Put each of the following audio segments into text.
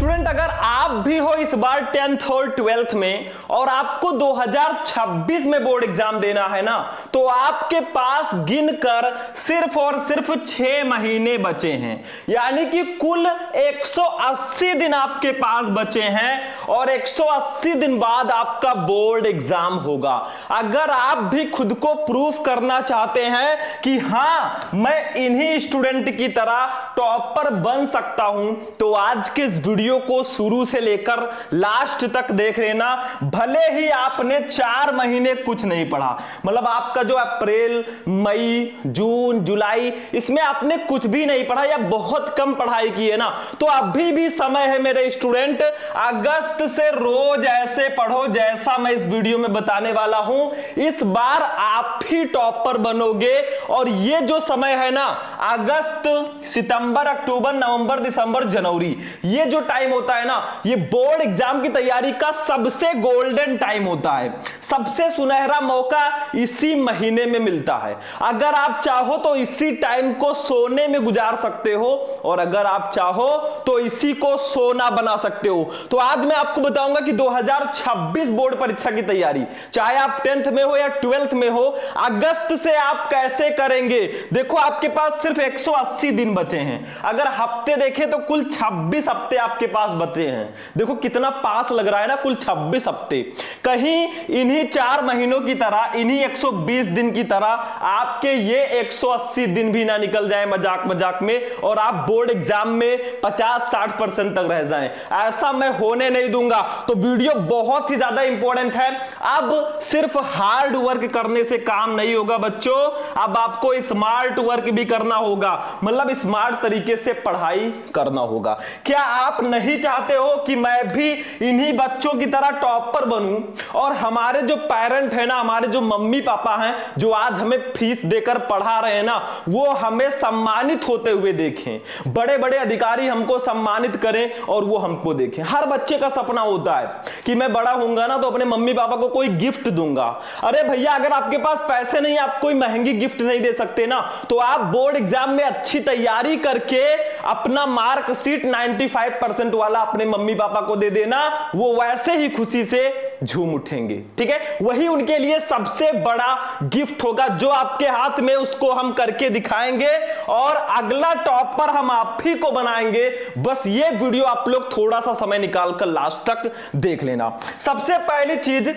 Student, अगर आप भी हो इस बार 10th और 12th में और आपको 2026 में बोर्ड एग्जाम देना है ना, तो आपके पास गिनकर सिर्फ और सिर्फ 6 महीने बचे हैं। यानी कि कुल 180 दिन आपके पास बचे हैं और 180 दिन बाद आपका बोर्ड एग्जाम होगा। अगर आप भी खुद को प्रूफ करना चाहते हैं कि हां मैं इन्हीं स्टूडेंट की तरह टॉपर बन सकता हूं, तो आज के इस वीडियो को शुरू से लेकर लास्ट तक देख लेना। भले ही आपने 4 महीने कुछ नहीं पढ़ा, मतलब आपका जो अप्रैल, मई, जून, जुलाई, इसमें आपने कुछ भी नहीं पढ़ा या बहुत कम पढ़ाई की है ना, तो अभी भी समय है मेरे स्टूडेंट। अगस्त से रोज ऐसे पढ़ो जैसा मैं इस वीडियो में बताने वाला हूं। इस बार आप ही टॉपर बनोगे। और ये जो समय है ना, अगस्त, सितंबर, अक्टूबर, नवंबर, दिसंबर, जनवरी, ये जो टाइम होता है ना, ये बोर्ड एग्जाम की तैयारी का सबसे गोल्डन टाइम होता है। सबसे सुनहरा मौका इसी महीने में मिलता है। अगर आप चाहो तो इसी टाइम को सोने में गुजार सकते हो और अगर आप चाहो तो इसी को सोना बना सकते हो। तो आज मैं आपको बताऊंगा कि 2026 बोर्ड परीक्षा की तैयारी, चाहे आप 10th में हो या 12th में हो, अगस्त से आप कैसे करेंगे। देखो आपके पास सिर्फ 180 दिन बचे हैं। अगर हफ्ते देखें तो कुल 26 हफ्ते आपके पास बचे हैं। देखो कितना पास लग रहा है ना, कुल 26 हफ्ते। कहीं इन्हीं 4 महीनों की तरह, इन्हीं 120 दिन की तरह आपके ये 180 दिन भी ना निकल जाए मजाक मजाक में और आप बोर्ड एग्जाम में 50-60% तक रह जाएं। ऐसा मैं होने नहीं दूंगा। तो वीडियो बहुत ही ज्यादा इंपॉर्टेंट है। अब सिर्फ हार्ड वर्क करने से काम नहीं होगा बच्चों, अब आपको स्मार्ट वर्क भी करना होगा, मतलब स्मार्ट तरीके से पढ़ाई करना होगा। क्या आप नहीं चाहते हो कि मैं भी इन्हीं बच्चों की तरह टॉपर बनूं और हमारे जो पेरेंट है ना, हमारे जो मम्मी पापा हैं जो आज हमें फीस देकर पढ़ा रहे हैं ना, वो हमें सम्मानित होते हुए देखें, बड़े बड़े अधिकारी हमको सम्मानित करें और वो हमको देखें। हर बच्चे का सपना होता है कि मैं बड़ा होऊंगा ना तो अपने मम्मी पापा को कोई गिफ्ट दूंगा। अरे भैया, अगर आपके पास पैसे नहीं, आप कोई महंगी गिफ्ट नहीं दे सकते ना, तो आप बोर्ड एग्जाम में अच्छी तैयारी करके अपना मार्कशीट 95% वाला अपने मम्मी पापा को दे देना, वो वैसे ही खुशी से झूम उठेंगे। ठीक है, वही उनके लिए सबसे बड़ा गिफ्ट होगा जो आपके हाथ में, उसको हम करके दिखाएंगे और अगला टॉपर हम आप ही को बनाएंगे। बस ये वीडियो आप लोग थोड़ा सा समय निकालकर लास्ट तक देख लेना। सबसे पहली चीज,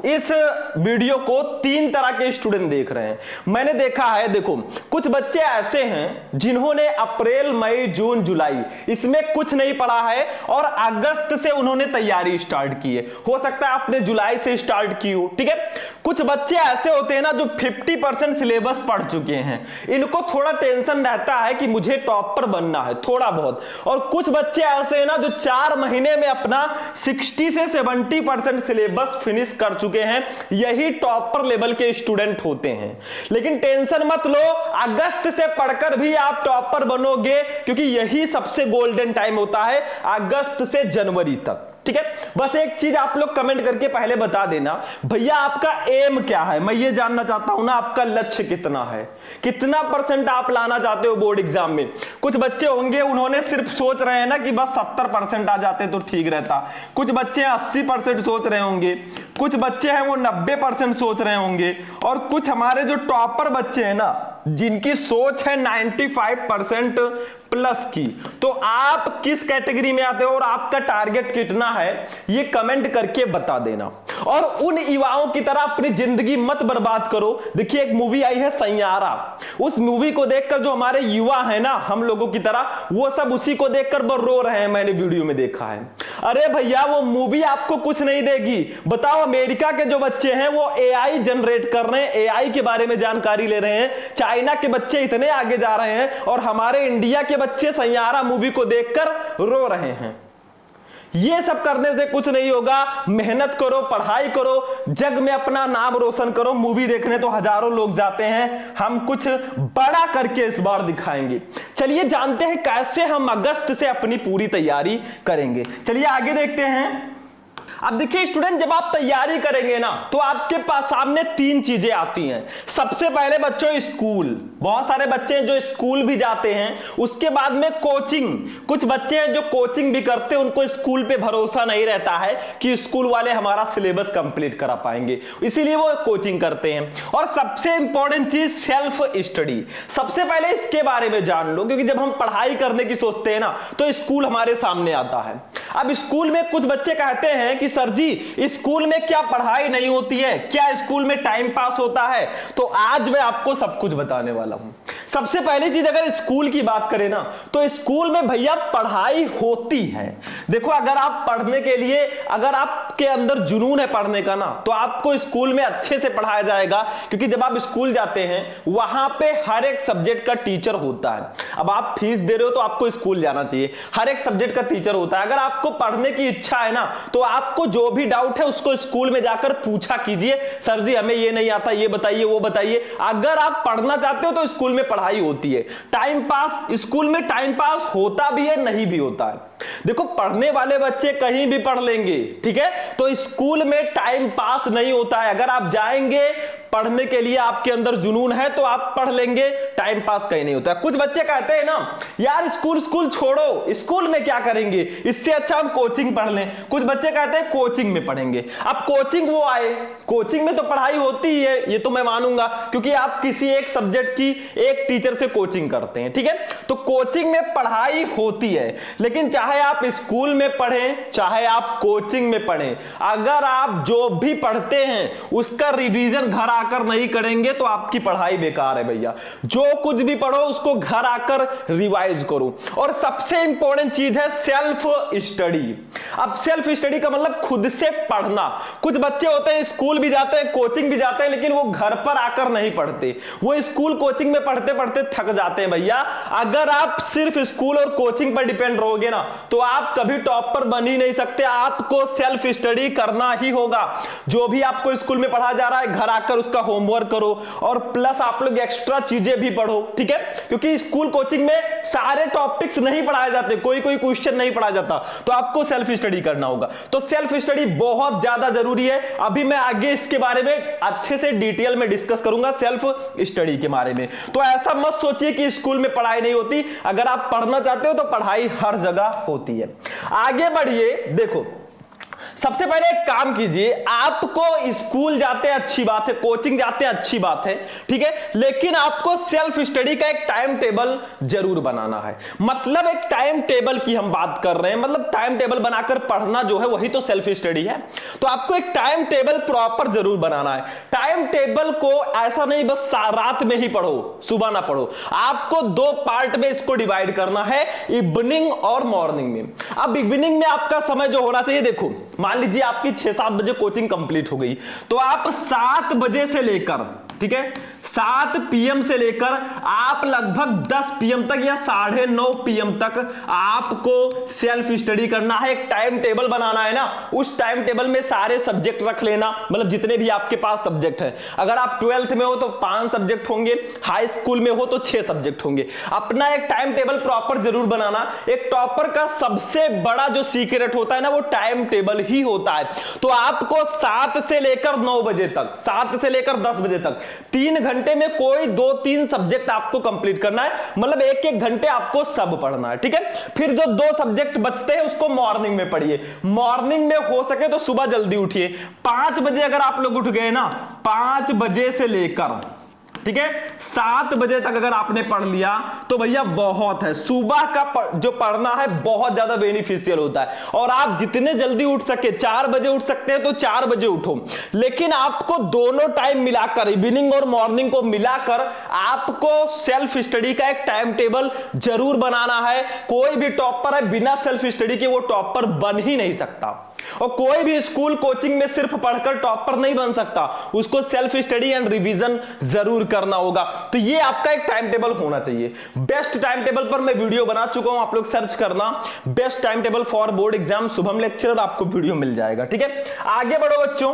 इस वीडियो को 3 तरह के स्टूडेंट देख रहे हैं। मैंने देखा है, देखो कुछ बच्चे ऐसे हैं जिन्होंने अप्रैल, मई, जून, जुलाई इसमें कुछ नहीं पढ़ा है और अगस्त से उन्होंने तैयारी स्टार्ट की है। हो सकता है आपने जुलाई से स्टार्ट की हो। ठीक है, कुछ बच्चे ऐसे होते हैं ना जो 50% सिलेबस पढ़ चुके हैं, इनको थोड़ा टेंशन रहता है कि मुझे टॉपर बनना है थोड़ा बहुत। और कुछ बच्चे ऐसे हैं ना जो 4 महीने में अपना 60 से 70% सिलेबस फिनिश कर चुके हैं। यही टॉपर लेवल के स्टूडेंट होते हैं। लेकिन टेंशन मत लो, अगस्त से पढ़कर भी आप टॉपर बनोगे, क्योंकि यही सबसे गोल्डन टाइम होता है, अगस्त से जनवरी तक। ठीक है, बस एक चीज आप लोग कमेंट करके पहले बता देना, भैया आपका एम क्या है। मैं ये जानना चाहता हूं ना, आपका लक्ष्य कितना है, कितना % आप लाना चाहते हो बोर्ड एग्जाम में। कुछ बच्चे होंगे उन्होंने सिर्फ सोच रहे हैं ना कि बस 70% आ जाते तो ठीक रहता। कुछ बच्चे 80% सोच रहे होंगे, कुछ बच्चे हैं वो 90% सोच रहे होंगे और कुछ हमारे जो टॉपर बच्चे हैं ना, जिनकी सोच है 95% प्लस की। तो आप किस कैटेगरी में आते हो और आपका टारगेट कितना है, ये कमेंट करके बता देना। और उन युवाओं की तरह अपनी जिंदगी मत बर्बाद करो। देखिए एक मूवी आई है सैयारा, उस मूवी को देखकर जो हमारे युवा है ना, हम लोगों की तरह, वो सब उसी को देखकर रो रहे हैं। मैंने वीडियो में देखा है। अरे भैया, वो मूवी आपको कुछ नहीं देगी। बताओ, अमेरिका के जो बच्चे हैं वो AI जनरेट कर रहे हैं, AI के बारे में जानकारी ले रहे हैं। चाइना के बच्चे इतने आगे जा रहे हैं और हमारे इंडिया के बच्चे सैयारा मूवी को देखकर रो रहे हैं। ये सब करने से कुछ नहीं होगा। मेहनत करो, पढ़ाई करो, जग में अपना नाम रोशन करो। मूवी देखने तो हजारों लोग जाते हैं, हम कुछ बड़ा करके इस बार दिखाएंगे। चलिए जानते हैं कैसे हम अगस्त से अपनी पूरी तैयारी करेंगे। चलिए आगे देखते हैं। अब देखिए स्टूडेंट, जब आप तैयारी करेंगे ना तो आपके पास सामने तीन चीजें आती हैं। सबसे पहले बच्चों स्कूल, बहुत सारे बच्चे हैं जो स्कूल भी जाते हैं। उसके बाद में कोचिंग, कुछ बच्चे हैं जो कोचिंग भी करते हैं, उनको स्कूल पे भरोसा नहीं रहता है कि स्कूल वाले हमारा सिलेबस कंप्लीट करा पाएंगे, इसीलिए वो कोचिंग करते हैं। और सबसे इंपॉर्टेंट चीज सेल्फ स्टडी। सबसे पहले इसके बारे में जान लो, क्योंकि जब हम पढ़ाई करने की सोचते हैं ना तो स्कूल हमारे सामने आता है। अब स्कूल में कुछ बच्चे कहते हैं कि सर जी स्कूल में क्या पढ़ाई नहीं होती है, क्या स्कूल में टाइम पास होता है? तो आज मैं आपको सब कुछ बताने वाला हूं। सबसे पहली चीज, अगर स्कूल की बात करें ना तो स्कूल में भैया पढ़ाई होती है। देखो, अगर आप पढ़ने के लिए, अगर आपके अंदर जुनून है पढ़ने का ना, तो आपको स्कूल में अच्छे से पढ़ाया जाएगा, क्योंकि जब आप स्कूल जाते हैं वहां पे हर एक सब्जेक्ट का टीचर होता है। अब आप फीस दे रहे हो तो आपको स्कूल जाना चाहिए, हर एक सब्जेक्ट का टीचर होता है। अगर आपको पढ़ने की इच्छा है ना तो आपको जो भी डाउट है उसको स्कूल में जाकर पूछा कीजिए, सर जी हमें ये नहीं आता, ये बताइए, वो बताइए। अगर आप पढ़ना चाहते हो तो स्कूल में पढ़ाई होती है। टाइम पास, स्कूल में टाइम पास होता भी है, नहीं भी होता है। देखो, पढ़ने वाले बच्चे कहीं भी पढ़ लेंगे, ठीक है, तो स्कूल में टाइम पास नहीं होता है। अगर आप जाएंगे पढ़ने के लिए, आपके अंदर जुनून है तो आप पढ़ लेंगे, टाइम पास कहीं नहीं होता है। कुछ बच्चे कहते हैं ना यार स्कूल छोड़ो, स्कूल में क्या करेंगे, इससे अच्छा हम कोचिंग पढ़ लें। कुछ बच्चे कहते हैं कोचिंग में पढ़ेंगे। अब कोचिंग वो आए, कोचिंग में तो पढ़ाई होती ही है, ये तो मैं मानूंगा, क्योंकि आप किसी एक सब्जेक्ट की एक टीचर से कोचिंग करते हैं, ठीक है, तो कोचिंग में पढ़ाई होती है। लेकिन चाहे आप स्कूल में पढ़ें चाहे आप कोचिंग में पढ़ें, अगर आप जो भी पढ़ते हैं उसका रिवीजन घर आकर नहीं करेंगे तो आपकी पढ़ाई बेकार है भैया। जो कुछ भी पढ़ो उसको घर आकर रिवाइज करो। और सबसे इंपॉर्टेंट चीज है सेल्फ स्टडी। अब सेल्फ स्टडी का मतलब खुद से पढ़ना। कुछ बच्चे होते हैं स्कूल भी जाते हैं, कोचिंग भी जाते हैं, लेकिन वो घर पर आकर नहीं पढ़ते, वो स्कूल कोचिंग में पढ़ते पढ़ते थक जाते हैं भैया। अगर आप सिर्फ स्कूल और कोचिंग पर डिपेंड रहोगे ना तो आप कभी टॉपर बन ही नहीं सकते। आपको सेल्फ स्टडी करना ही होगा। जो भी आपको स्कूल में पढ़ा जा रहा है घर आकर उसका होमवर्क करो, और प्लस आप लोग एक्स्ट्रा चीजें भी पढ़ो, ठीक है, क्योंकि स्कूल कोचिंग में सारे टॉपिक्स नहीं पढ़ाए जाते, कोई कोई क्वेश्चन नहीं पढ़ाया जाता, तो आपको सेल्फ स्टडी करना होगा। तो सेल्फ स्टडी बहुत ज्यादा जरूरी है। अभी मैं आगे इसके बारे में अच्छे से डिटेल में डिस्कस करूंगा सेल्फ स्टडी के बारे में। तो ऐसा मत सोचिए कि स्कूल में पढ़ाई नहीं होती, अगर आप पढ़ना चाहते हो तो पढ़ाई हर जगह होती है। आगे बढ़िए, देखो सबसे पहले एक काम कीजिए, आपको स्कूल जाते हैं अच्छी बात है, कोचिंग जाते हैं अच्छी बात है, ठीक है, लेकिन आपको सेल्फ स्टडी का एक टाइम टेबल जरूर बनाना है। मतलब एक टाइम टेबल की हम बात कर रहे हैं, मतलब टाइम टेबल बनाकर पढ़ना जो है वही तो सेल्फ स्टडी है। तो आपको एक टाइम टेबल प्रॉपर जरूर बनाना है। टाइम टेबल को ऐसा नहीं बस रात में ही पढ़ो, सुबह ना पढ़ो, आपको दो पार्ट में इसको डिवाइड करना है, इवनिंग और मॉर्निंग में। अब इवनिंग में आपका समय जो होना चाहिए, देखो मान लीजिए आपकी 6-7 बजे कोचिंग कंप्लीट हो गई, तो आप 7 बजे से लेकर, ठीक है, 7 PM से लेकर आप लगभग 10 PM तक या 9:30 PM तक आपको सेल्फ स्टडी करना है। एक टाइम टेबल बनाना है ना, उस टाइम टेबल में सारे सब्जेक्ट रख लेना, मतलब जितने भी आपके पास सब्जेक्ट है। अगर आप 12th में हो तो 5 सब्जेक्ट होंगे, हाई स्कूल में हो तो 6 सब्जेक्ट होंगे। अपना एक टाइम टेबल प्रॉपर जरूर बनाना। एक टॉपर का सबसे बड़ा जो सीक्रेट होता है ना वो टाइम टेबल ही होता है। तो आपको 7 से लेकर 9 बजे तक, 7 से लेकर 10 बजे तक 3 घंटे में कोई 2-3 सब्जेक्ट आपको कंप्लीट करना है, मतलब 1-1 घंटे आपको सब पढ़ना है, ठीक है। फिर जो 2 सब्जेक्ट बचते हैं उसको मॉर्निंग में पढ़िए। मॉर्निंग में हो सके तो सुबह जल्दी उठिए। 5 बजे अगर आप लोग उठ गए ना, 5 बजे से लेकर, ठीक है, 7 बजे तक अगर आपने पढ़ लिया तो भैया बहुत है। सुबह का जो पढ़ना है बहुत ज्यादा बेनिफिशियल होता है, और आप जितने जल्दी उठ सके, 4 बजे उठ सकते हैं तो 4 बजे उठो, लेकिन आपको दोनों टाइम मिलाकर, इवनिंग और मॉर्निंग को मिलाकर आपको सेल्फ स्टडी का एक टाइम टेबल जरूर बनाना है। कोई भी टॉपर है बिना सेल्फ स्टडी के वो टॉपर बन ही नहीं सकता, और कोई भी स्कूल कोचिंग में सिर्फ पढ़कर टॉपर नहीं बन सकता, उसको सेल्फ स्टडी एंड रिवीजन जरूर करना होगा। तो ये आपका एक टाइम टेबल होना चाहिए। बेस्ट टाइम टेबल पर मैं वीडियो बना चुका हूं, आप लोग सर्च करना best time table for board exam Shubham lecturer, आपको वीडियो मिल जाएगा, ठीक है। आगे बढ़ो बच्चों।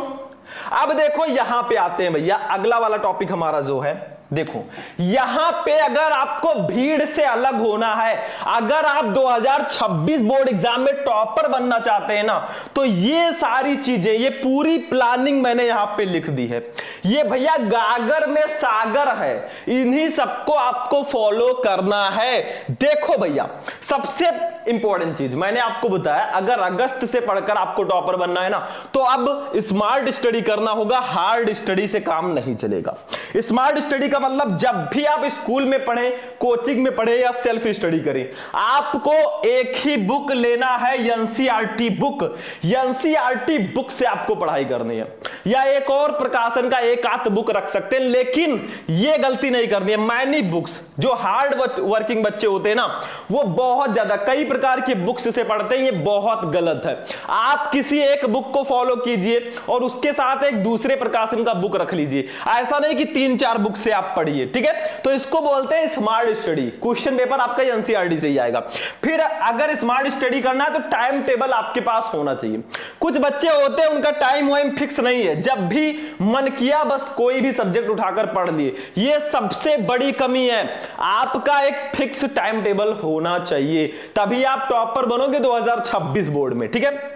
अब देखो यहां पे आते हैं भैया, अगला वाला टॉपिक हमारा जो है, देखो यहां पे अगर आपको भीड़ से अलग होना है, अगर आप 2026 बोर्ड एग्जाम में टॉपर बनना चाहते हैं ना, तो ये सारी चीजें, ये पूरी प्लानिंग मैंने यहां पे लिख दी है। ये भैया गागर में सागर है, इन्हीं सबको आपको फॉलो करना है। देखो भैया सबसे इंपॉर्टेंट चीज मैंने आपको बताया, अगर अगस्त से पढ़कर आपको टॉपर बनना है ना, तो अब स्मार्ट स्टडी करना होगा, हार्ड स्टडी से काम नहीं चलेगा। स्मार्ट स्टडी का मतलब जब भी आप स्कूल में पढ़ें, कोचिंग में पढ़ें या सेल्फ स्टडी करें, आपको एक ही बुक लेना है, एनसीईआरटी बुक। एनसीईआरटी बुक से आपको पढ़ाई करनी है, या एक और प्रकाशन का एक आध बुक रख सकते हैं, लेकिन यह गलती नहीं करनी है। मैनी बुक्स, जो हार्ड वर्किंग बच्चे होते हैं ना, वो बहुत ज्यादा कई प्रकार की बुक्स से पढ़ते हैं, ये बहुत गलत है। आप किसी एक बुक को फॉलो कीजिए और उसके साथ एक दूसरे प्रकाशन का बुक रख लीजिए, ऐसा नहीं कि 3-4 बुक से आप पढ़िए, ठीक है। तो इसको बोलते हैं स्मार्ट स्टडी। क्वेश्चन पेपर आपका एनसीईआरटी से ही आएगा। फिर अगर स्मार्ट स्टडी करना है तो टाइम टेबल आपके पास होना चाहिए। कुछ बच्चे होते हैं उनका टाइम वाइम फिक्स नहीं है, जब भी मन किया बस कोई भी सब्जेक्ट उठाकर पढ़ लिए, ये सबसे बड़ी कमी है। आपका एक फिक्स टाइम टेबल होना चाहिए, तभी आप टॉपर बनोगे 2026 बोर्ड में, ठीक है।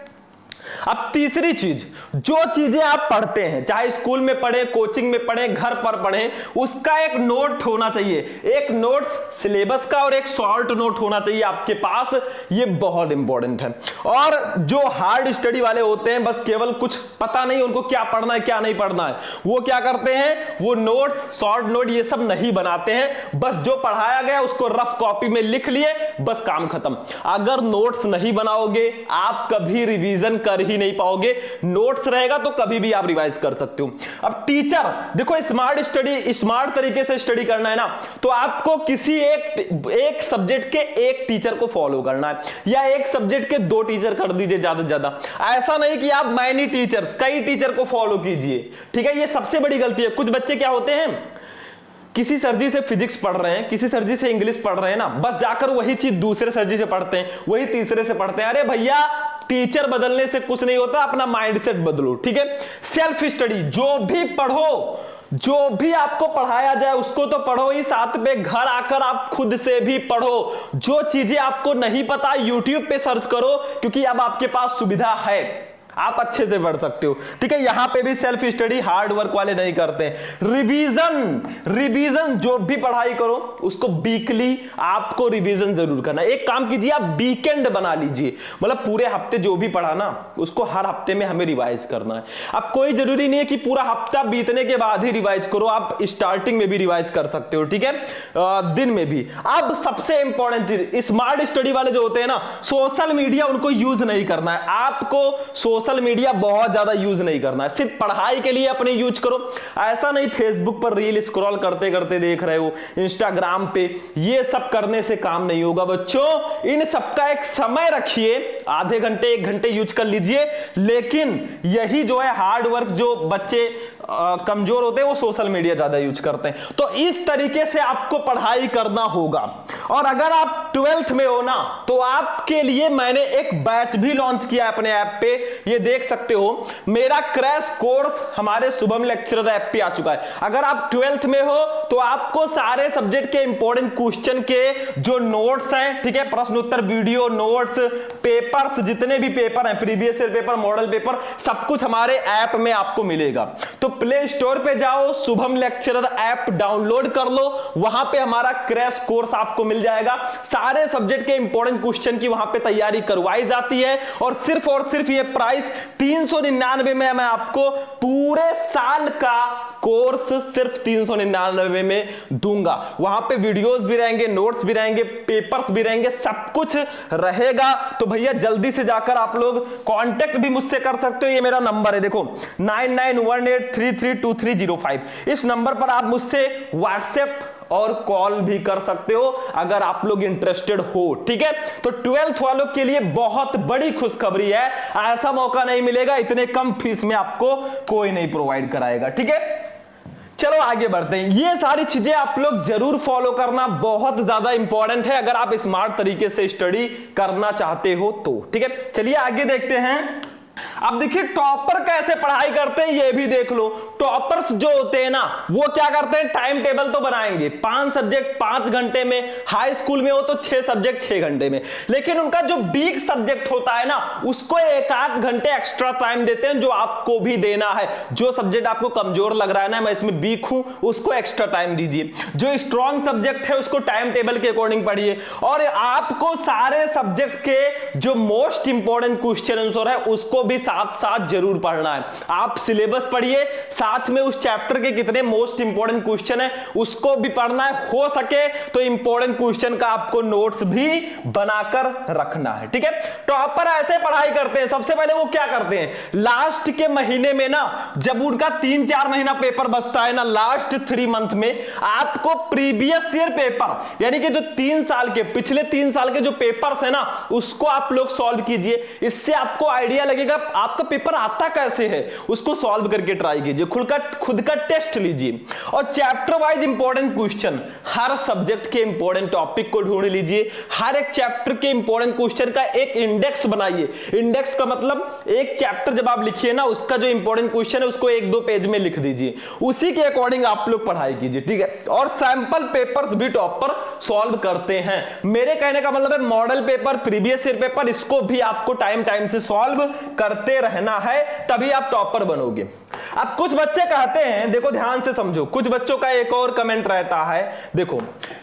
अब तीसरी चीज, जो चीजें आप पढ़ते हैं, चाहे स्कूल में पढ़े, कोचिंग में पढ़े, घर पर पढ़े, उसका एक नोट होना चाहिए। एक नोट्स सिलेबस का और एक शॉर्ट नोट होना चाहिए आपके पास, ये बहुत इंपॉर्टेंट है। और जो हार्ड स्टडी वाले होते हैं, बस केवल कुछ पता नहीं उनको क्या पढ़ना है क्या नहीं पढ़ना है, वो क्या करते हैं, वो नोट्स, शॉर्ट नोट ये सब नहीं बनाते हैं, बस जो पढ़ाया गया उसको रफ कॉपी में लिख लिए, बस काम खत्म। अगर नोट्स नहीं बनाओगे आप कभी रिवीजन कर ही नहीं पाओगे। नोट्स रहेगा तो कभी भी आप रिवाइज कर सकते हो। अब टीचर देखो, स्मार्ट स्टडी, स्मार्ट तरीके से स्टडी करना है ना, तो आपको किसी एक सब्जेक्ट के एक टीचर को फॉलो करना है, या एक सब्जेक्ट के 2 टीचर कर दीजिए ज्यादा से ज्यादा। ऐसा नहीं कि आप मैनी टीचर्स, कई टीचर को फॉलो कीजिए, ठीक है। ये सबसे बड़ी गलती है। कुछ बच्चे क्या होते हैं, किसी सर जी से फिजिक्स पढ़ रहे हैं, किसी सर जी से इंग्लिश पढ़ रहे हैं ना, बस जाकर वही चीज दूसरे सर जी से पढ़ते हैं, वही तीसरे से पढ़ते हैं। अरे भैया टीचर बदलने से कुछ नहीं होता, अपना माइंडसेट बदलो, ठीक है। सेल्फ स्टडी, जो भी पढ़ो, जो भी आपको पढ़ाया जाए उसको तो पढ़ो ही, साथ में घर आकर आप खुद से भी पढ़ो। जो चीजें आपको नहीं पता यूट्यूब पे सर्च करो, क्योंकि अब आपके पास सुविधा है, आप अच्छे से पढ़ सकते हो, ठीक है। यहां पे भी सेल्फ स्टडी हार्ड वर्क वाले नहीं करते हैं। रिवीजन जो भी पढ़ाई करो उसको वीकली आपको रिवीजन जरूर करना है। एक काम कीजिए, आप वीकेंड बना लीजिए, मतलब पूरे हफ्ते जो भी पढ़ा ना उसको हर हफ्ते में हमें रिवाइज करना है। अब कोई जरूरी नहीं है कि पूरा हफ्ता बीतने के बाद ही रिवाइज करो, आप स्टार्टिंग में भी रिवाइज कर सकते हो, ठीक है, दिन में भी। अब सबसे इंपॉर्टेंट चीज, स्मार्ट स्टडी वाले जो होते हैं ना, सोशल मीडिया उनको यूज नहीं करना है। आपको सोशल मीडिया बहुत ज्यादा यूज नहीं करना है, सिर्फ पढ़ाई के लिए अपने यूज करो। ऐसा नहीं फेसबुक पर रील स्क्रॉल करते करते देख रहे हो, इंस्टाग्राम पे, ये सब करने से काम नहीं होगा बच्चों। इन सबका एक समय रखिए, आधे घंटे 1 घंटे यूज कर लीजिए, लेकिन यही जो है हार्ड वर्क, जो बच्चे कमजोर होते हैं वो सोशल मीडिया ज्यादा यूज करते हैं। तो इस तरीके से आपको पढ़ाई करना होगा। और अगर आप 12th में हो ना, तो आपके लिए मैंने एक बैच भी लॉन्च किया है अपने ऐप पे, ये देख सकते हो। मेरा क्रैश कोर्स हमारे शुभम लेक्चरर ऐप पे आ चुका है। अगर आप 12th में हो तो आपको सारे सब्जेक्ट के इंपॉर्टेंट क्वेश्चन के जो नोट्स हैं, ठीक है, प्रश्न उत्तर वीडियो, नोट्स, पेपर्स, जितने भी पेपर हैं, previous year paper, model paper, सब कुछ हमारे ऐप में आपको मिलेगा। तो प्ले स्टोर पे जाओ, शुभम लेक्चरर ऐप डाउनलोड कर लो, वहां पे हमारा क्रैश कोर्स आपको मिल जाएगा। सारे सब्जेक्ट के इंपॉर्टेंट क्वेश्चन की वहां पे तैयारी करवाई जाती है, और सिर्फ ये प्राइस 399 में मैं आपको पूरे साल का कोर्स सिर्फ 399 में दूंगा। वहां पे वीडियोस भी रहेंगे, नोट्स भी रहेंगे, पेपर्स भी रहेंगे, सब कुछ रहेगा। तो भैया जल्दी से जाकर आप लोग कांटेक्ट भी मुझसे कर सकते हो। ये मेरा नंबर है, देखो 9918332305। इस नंबर पर आप मुझसे व्हाट्सएप और कॉल भी कर सकते हो अगर आप लोग इंटरेस्टेड हो, ठीक है। तो 12th वालों के लिए बहुत बड़ी खुशखबरी है, ऐसा मौका नहीं मिलेगा, इतने कम फीस में आपको कोई नहीं प्रोवाइड कराएगा, ठीक है। चलो आगे बढ़ते हैं। ये सारी चीजें आप लोग जरूर फॉलो करना, बहुत ज्यादा इंपॉर्टेंट है अगर आप स्मार्ट तरीके से स्टडी करना चाहते हो तो, ठीक है। चलिए आगे देखते हैं। अब देखिए टॉपर कैसे पढ़ाई करते हैं ये भी देख लो। टॉपर्स जो होते हैं ना वो क्या करते हैं, टाइम टेबल तो बनाएंगे, 5 सब्जेक्ट 5 घंटे में, हाई स्कूल में हो तो 6 सब्जेक्ट 6 घंटे में, लेकिन उनका जो वीक सब्जेक्ट होता है ना उसको 1-8 घंटे एक्स्ट्रा टाइम देते हैं जो आपको भी देना है। जो सब्जेक्ट आपको कमजोर लग रहा है ना, मैं इसमें वीक हूं, उसको एक्स्ट्रा टाइम दीजिए। जो स्ट्रॉन्ग सब्जेक्ट है उसको टाइम टेबल के अकॉर्डिंग पढ़िए। और आपको सारे सब्जेक्ट के जो मोस्ट इंपॉर्टेंट क्वेश्चन आंसर है उसको भी साथ साथ जरूर पढ़ना है। आप सिलेबस पढ़िए, साथ में उस चैप्टर के कितने मोस्ट इंपॉर्टेंट क्वेश्चन है उसको भी पढ़ना है। हो सके तो इंपॉर्टेंट क्वेश्चन का आपको नोट्स भी बनाकर रखना है, ठीक है। टॉपर ऐसे पढ़ाई करते हैं, सबसे पहले वो क्या करते हैं, लास्ट के महीने में ना जब उनका 3-4 महीना पेपर बचता है ना, लास्ट 3 मंथ में आपको प्रीवियस ईयर पेपर यानी कि जो 3 साल के पिछले 3 साल के जो पेपर्स है ना उसको आप लोग सॉल्व कीजिए। इससे आपको आइडिया लगेगा आपका पेपर आता कैसे है, उसको सॉल्व करके ट्राई कीजिए, खुद का टेस्ट लीजिए। और चैप्टर वाइज इंपॉर्टेंट क्वेश्चन, हर सब्जेक्ट के इंपॉर्टेंट टॉपिक को ढूंढ लीजिए, हर एक चैप्टर के इंपॉर्टेंट क्वेश्चन का एक इंडेक्स बनाइए। इंडेक्स का मतलब एक चैप्टर जब आप लिखिए ना उसका जो इंपॉर्टेंट क्वेश्चन है उसको 1-2 पेज में लिख दीजिए, उसी के अकॉर्डिंग आप लोग पढ़ाई कीजिए, ठीक है। और सैंपल पेपर्स भी टॉपर सॉल्व करते हैं। मेरे कहने का मतलब है model paper, previous year paper, इसको भी आपको टाइम से सॉल्व करते रहना है, तभी आप टॉपर बनोगे। अब कुछ बच्चे कहते हैं, देखो ध्यान से समझो, कुछ बच्चों का एक और कमेंट रहता है, देखो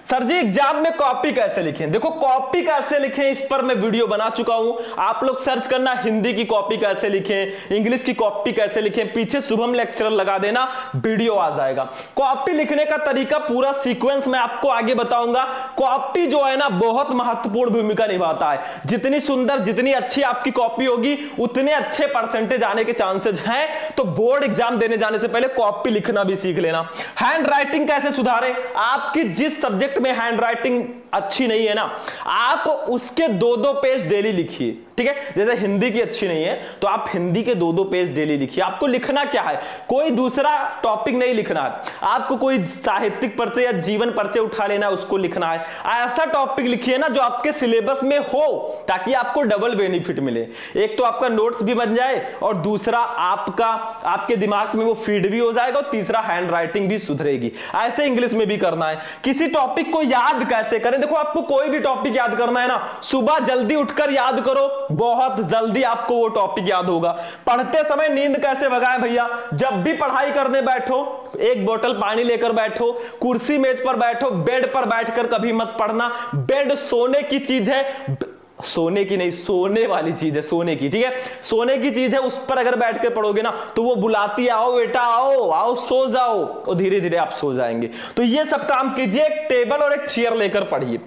सर जी एग्जाम में कॉपी कैसे लिखें। देखो कॉपी कैसे लिखें इस पर मैं वीडियो बना चुका हूं, आप लोग सर्च करना हिंदी की कॉपी कैसे लिखें, इंग्लिश की कॉपी कैसे लिखें, पीछे शुभम लेक्चरर लगा देना, वीडियो आ जाएगा। कॉपी लिखने का तरीका पूरा सीक्वेंस मैं आपको आगे बताऊंगा। कॉपी जो है ना बहुत महत्वपूर्ण भूमिका निभाता है, जितनी सुंदर जितनी अच्छी आपकी कॉपी होगी उतने अच्छे परसेंटेज आने के चांसेस हैं। तो बोर्ड एग्जाम देने जाने से पहले कॉपी लिखना भी सीख लेना। हैंड राइटिंग कैसे सुधारें, आपकी जिस सब्जेक्ट में हैंड राइटिंग अच्छी नहीं है ना आप उसके 2-2 पेज डेली लिखिए, ठीक है। जैसे हिंदी की अच्छी नहीं है तो आप हिंदी के 2-2 पेज डेली लिखिए। आपको लिखना क्या है, कोई दूसरा टॉपिक नहीं लिखना है, आपको कोई साहित्यिक परिचय या जीवन परिचय उठा लेना है उसको लिखना है। ऐसा टॉपिक लिखिए ना जो आपके सिलेबस में हो ताकि आपको डबल बेनिफिट मिले, एक तो आपका नोट्स भी बन जाए और दूसरा आपके दिमाग में वो फीड भी हो जाएगा और तीसरा हैंड राइटिंग भी सुधरेगी। ऐसे इंग्लिश में भी करना है। किसी टॉपिक को याद कैसे करें, देखो आपको कोई भी टॉपिक याद करना है ना सुबह जल्दी उठकर याद करो, बहुत जल्दी आपको वो टॉपिक याद होगा। पढ़ते समय नींद कैसे भगाएं भैया, जब भी पढ़ाई करने बैठो 1 बोतल पानी लेकर बैठो, कुर्सी मेज पर बैठो, बेड पर बैठकर कभी मत पढ़ना। बेड सोने की चीज है, सोने की नहीं, सोने वाली चीज है, सोने की, ठीक है, सोने की चीज है। उस पर अगर बैठ के पढ़ोगे ना तो वो बुलाती है, आओ बेटा आओ आओ सो जाओ, और धीरे धीरे आप सो जाएंगे। तो ये सब काम कीजिए, एक टेबल और एक चेयर लेकर पढ़िए।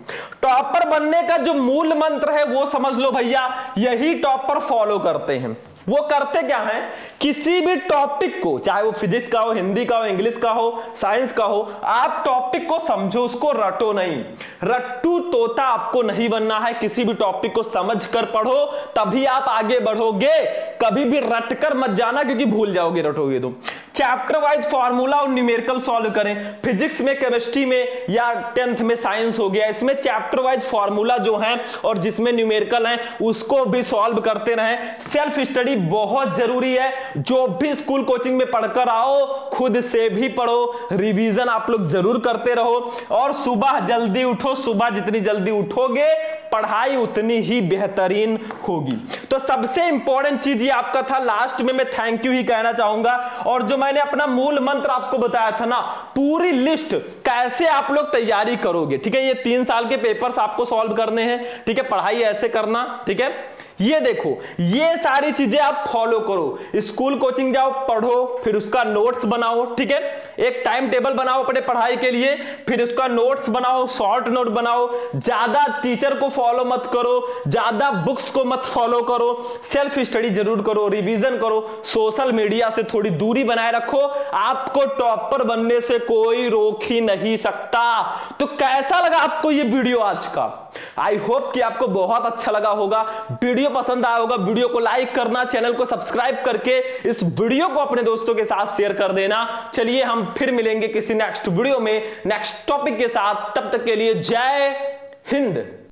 टॉपर बनने का जो मूल मंत्र है वो समझ लो भैया, यही टॉपर फॉलो करते हैं। वो करते क्या है, किसी भी टॉपिक को, चाहे वो फिजिक्स का हो, हिंदी का हो, इंग्लिश का हो, साइंस का हो, आप टॉपिक को समझो, उसको रटो नहीं। रट्टू तोता आपको नहीं बनना है, किसी भी टॉपिक को समझकर पढ़ो तभी आप आगे बढ़ोगे। कभी भी रटकर मत जाना क्योंकि भूल जाओगे रटोगे तो। चैप्टर वाइज फॉर्मूला और न्यूमेरिकल सॉल्व करें, फिजिक्स में, केमिस्ट्री में या 10th में साइंस हो गया, इसमें चैप्टर वाइज फॉर्मूला जो है और जिसमें न्यूमेरिकल है उसको भी सॉल्व करते रहें। सेल्फ स्टडी बहुत जरूरी है, जो भी स्कूल कोचिंग में पढ़कर आओ खुद से भी पढ़ो, रिवीजन आप लोग जरूर करते रहो और सुबह जल्दी उठो। सुबह जितनी जल्दी उठोगे पढ़ाई उतनी ही बेहतरीन होगी। तो सबसे इंपॉर्टेंट चीज ये आपका था। लास्ट में मैं थैंक यू ही कहना चाहूंगा। और जो मैंने अपना मूल मंत्र आपको बताया था ना, पूरी लिस्ट कैसे आप लोग तैयारी करोगे, ठीक है। ये 3 साल के पेपर्स आपको सॉल्व करने हैं, ठीक है, पढ़ाई ऐसे करना, ठीक है। ये देखो ये सारी चीजें आप फॉलो करो, स्कूल कोचिंग जाओ, पढ़ो, फिर उसका नोट्स बनाओ, ठीक है। एक टाइम टेबल बनाओ अपने पढ़ाई के लिए, फिर उसका नोट्स बनाओ, शॉर्ट नोट बनाओ। ज्यादा टीचर को फॉलो मत करो, ज्यादा बुक्स को मत फॉलो करो, सेल्फ स्टडी जरूर करो, रिवीजन करो, सोशल मीडिया से थोड़ी दूरी बनाए रखो। आपको टॉपर बनने से कोई रोक ही नहीं सकता। तो कैसा लगा आपको ये वीडियो आज का? आई होप कि आपको बहुत अच्छा लगा होगा। वीडियो पसंद आया होगा, वीडियो को लाइक करना, चैनल को सब्सक्राइब करके इस वीडियो को अपने दोस्तों के साथ शेयर कर देना। चलिए हम फिर मिलेंगे किसी नेक्स्ट वीडियो में नेक्स्ट टॉपिक के साथ, तब तक के लिए जय हिंद।